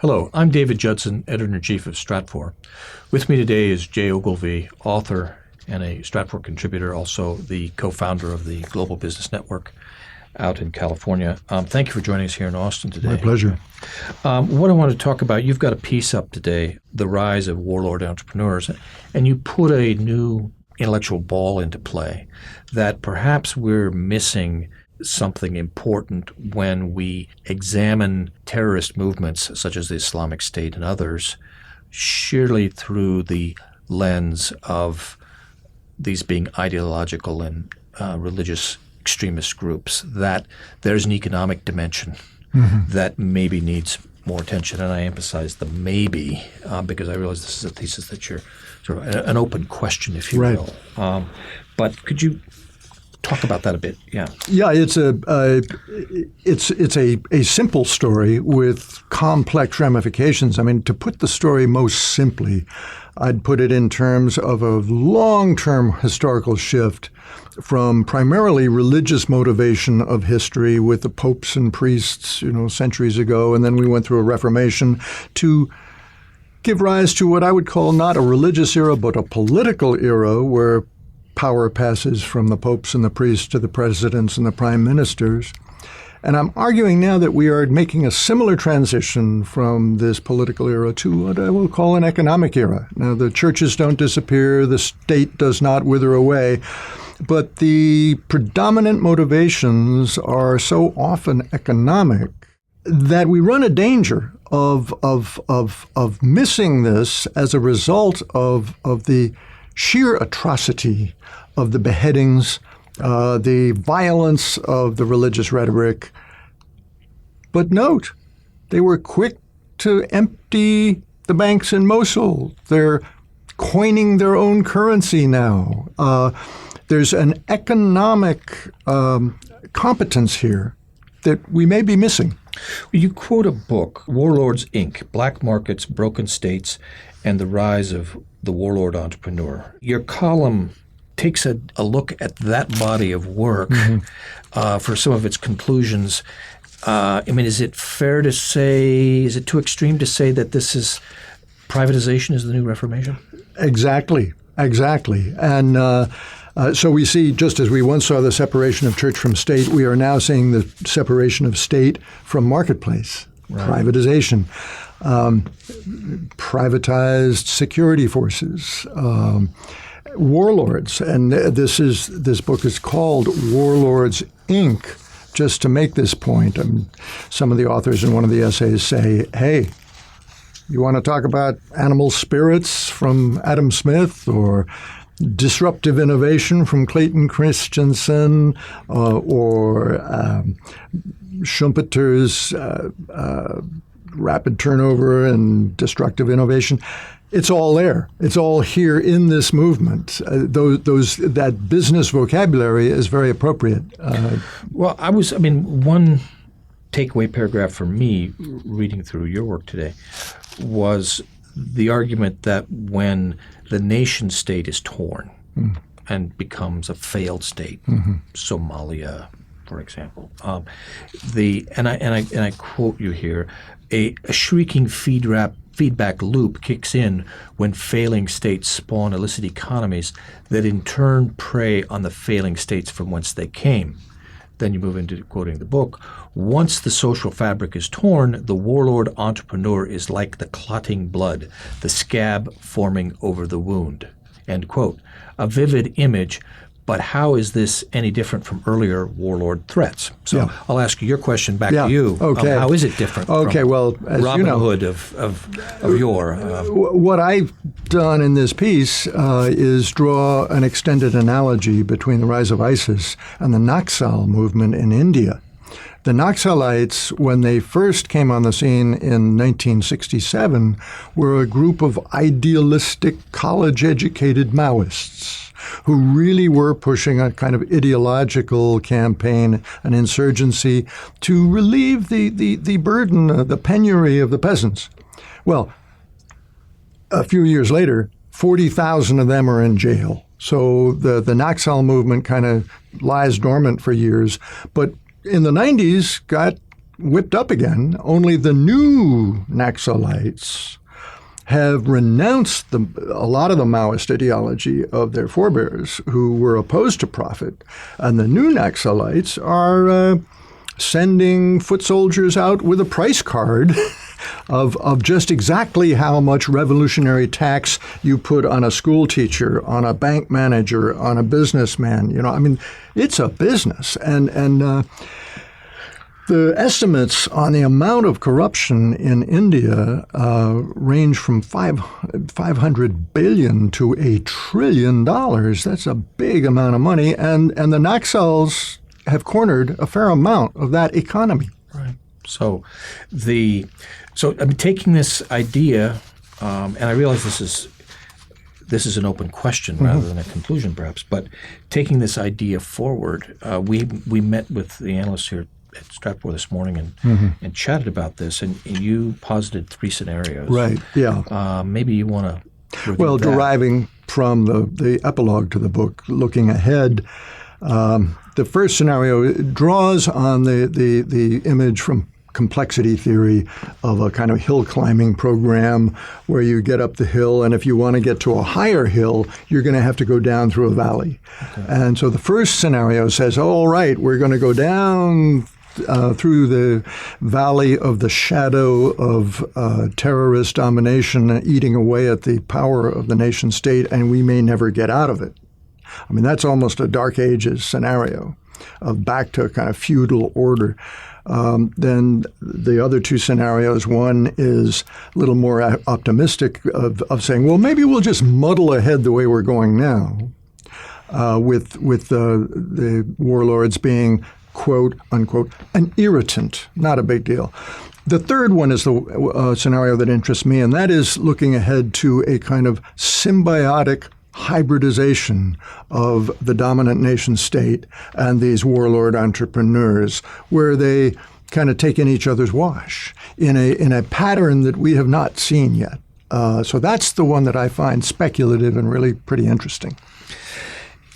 Hello, I'm David Judson, Editor-in-Chief of Stratfor. With me today is Jay Ogilvy, author and a Stratfor contributor, also the co-founder of the Global Business Network out in California. Thank you for joining us here in Austin today. My pleasure. What I want to talk about, you've got a piece up today, The Rise of Warlord Entrepreneurs, and you put a new intellectual ball into play that perhaps we're missing something important when we examine terrorist movements such as the Islamic State and others, surely through the lens of these being ideological and religious extremist groups, that there's an economic dimension that maybe needs more attention. And I emphasize the maybe because I realize this is a thesis that you're sort of an open question, if you will. But could you talk about that a bit? Yeah, it's a simple story with complex ramifications. I mean, to put the story most simply, I'd put it in terms of a long-term historical shift from primarily religious motivation of history with the popes and priests, centuries ago, and then we went through a Reformation to give rise to what I would call not a religious era, but a political era where power passes from the popes and the priests to the presidents and the prime ministers. And I'm arguing now that we are making a similar transition from this political era to what I will call an economic era. Now, the churches don't disappear, the state does not wither away, but the predominant motivations are so often economic that we run a danger of missing this as a result of the sheer atrocity of the beheadings, the violence of the religious rhetoric. But note, they were quick to empty the banks in Mosul. They're coining their own currency now. There's an economic competence here that we may be missing. You quote a book, Warlords, Inc., Black Markets, Broken States, and the Rise of the Warlord Entrepreneur. Your column takes a look at that body of work for some of its conclusions. Is it fair to say, is it too extreme to say that this is privatization is the new Reformation? Exactly. And so we see, just as we once saw the separation of church from state, we are now seeing the separation of state from marketplace, privatization, privatized security forces, warlords. And this book is called Warlords, Inc., just to make this point. Some of the authors in one of the essays say, hey, you want to talk about animal spirits from Adam Smith or disruptive innovation from Clayton Christensen or Schumpeter's rapid turnover and destructive innovation. It's all there. It's all here in this movement. That business vocabulary is very appropriate. One takeaway paragraph for me reading through your work today was the argument that when the nation state is torn and becomes a failed state, Somalia, for example, and I quote you here, a shrieking feedback loop kicks in when failing states spawn illicit economies that in turn prey on the failing states from whence they came. Then you move into quoting the book. Once the social fabric is torn, the warlord entrepreneur is like the clotting blood, the scab forming over the wound. End quote. A vivid image, but how is this any different from earlier warlord threats? So I'll ask you your question back to you. Okay. How is it different from as Robin you know, Hood of yore? What I've done in this piece is draw an extended analogy between the rise of ISIS and the Naxal movement in India. The Naxalites, when they first came on the scene in 1967, were a group of idealistic, college-educated Maoists who really were pushing a kind of ideological campaign, an insurgency, to relieve the burden, the penury of the peasants. Well, a few years later, 40,000 of them are in jail. So the Naxal movement kind of lies dormant for years, but in the 90s got whipped up again, only the new Naxalites have renounced a lot of the Maoist ideology of their forebears who were opposed to profit. And the new Naxalites are sending foot soldiers out with a price card of just exactly how much revolutionary tax you put on a school teacher, on a bank manager, on a businessman. I mean, it's a business. And the estimates on the amount of corruption in India range from $500 billion to $1 trillion. That's a big amount of money. And the Naxals have cornered a fair amount of that economy. Right. So taking this idea, and I realize this is an open question rather than a conclusion perhaps, but taking this idea forward, we met with the analysts here at Stratfor this morning and chatted about this, and you posited 3 scenarios. Right, yeah. Maybe you want to review that. Deriving from the epilogue to the book, looking ahead, the first scenario draws on the image from complexity theory of a kind of hill climbing program where you get up the hill, and if you want to get to a higher hill, you're going to have to go down through a valley. Okay. And so the first scenario says, all right, we're going to go down through the valley of the shadow of terrorist domination eating away at the power of the nation state, and we may never get out of it. I mean, that's almost a Dark Ages scenario of back to a kind of feudal order. Then the other 2 scenarios, one is a little more optimistic of saying, well, maybe we'll just muddle ahead the way we're going now, with the warlords being, quote, unquote, an irritant, not a big deal. The third one is the scenario that interests me, and that is looking ahead to a kind of symbiotic hybridization of the dominant nation state and these warlord entrepreneurs, where they kind of take in each other's wash in a pattern that we have not seen yet. So that's the one that I find speculative and really pretty interesting.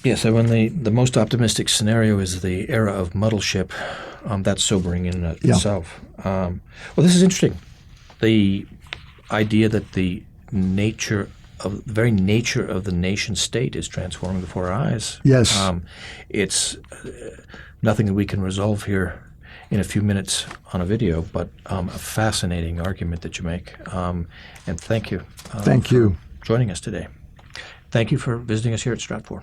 Yes, so when the most optimistic scenario is the era of muddleship, that's sobering in and of itself. Well, this is interesting. The idea that the very nature of the nation state is transforming before our eyes. Yes. It's nothing that we can resolve here in a few minutes on a video, but a fascinating argument that you make. And thank you. Thank you for joining us today. Thank you for visiting us here at Stratfor.